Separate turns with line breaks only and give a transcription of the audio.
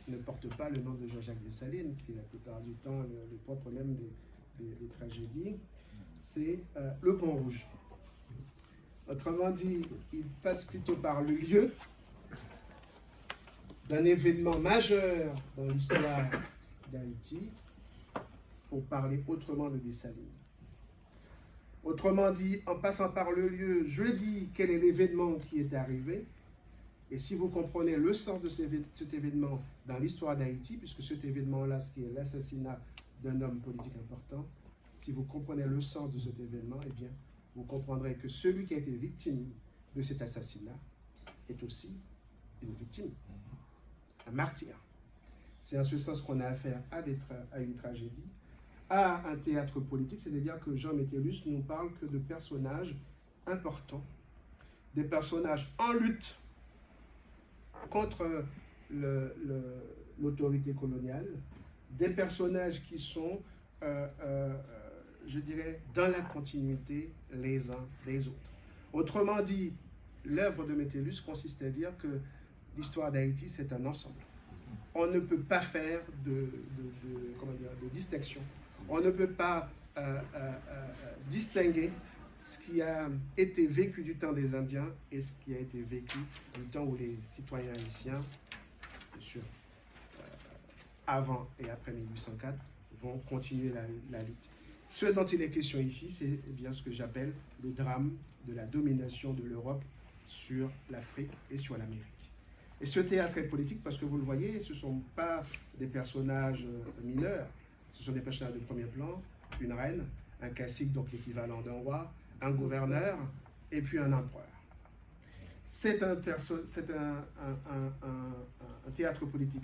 ne porte pas le nom de Jean-Jacques Dessalines, ce qui est la plupart du temps le propre même des tragédies, c'est le Pont Rouge. Autrement dit, il passe plutôt par le lieu d'un événement majeur dans l'histoire d'Haïti pour parler autrement de Dessalines. Autrement dit, en passant par le lieu, je dis quel est l'événement qui est arrivé. Et si vous comprenez le sens de cet événement dans l'histoire d'Haïti, puisque cet événement-là, ce qui est l'assassinat d'un homme politique important, si vous comprenez le sens de cet événement, eh bien, vous comprendrez que celui qui a été victime de cet assassinat est aussi une victime, un martyr. C'est en ce sens qu'on a affaire à une tragédie, à un théâtre politique, c'est-à-dire que Jean Métellus nous parle que de personnages importants, des personnages en lutte contre l'autorité coloniale, des personnages qui sont, je dirais, dans la continuité les uns des autres. Autrement dit, l'œuvre de Métellus consiste à dire que l'histoire d'Haïti, c'est un ensemble. On ne peut pas faire de distinction. On ne peut pas distinguer ce qui a été vécu du temps des Indiens et ce qui a été vécu du temps où les citoyens haïtiens, bien sûr, avant et après 1804, vont continuer la lutte. Ce dont il est question ici, c'est bien ce que j'appelle le drame de la domination de l'Europe sur l'Afrique et sur l'Amérique. Et ce théâtre est politique parce que vous le voyez, ce ne sont pas des personnages mineurs, ce sont des personnages de premier plan, une reine, un cacique, donc l'équivalent d'un roi, un gouverneur et puis un empereur. C'est un théâtre politique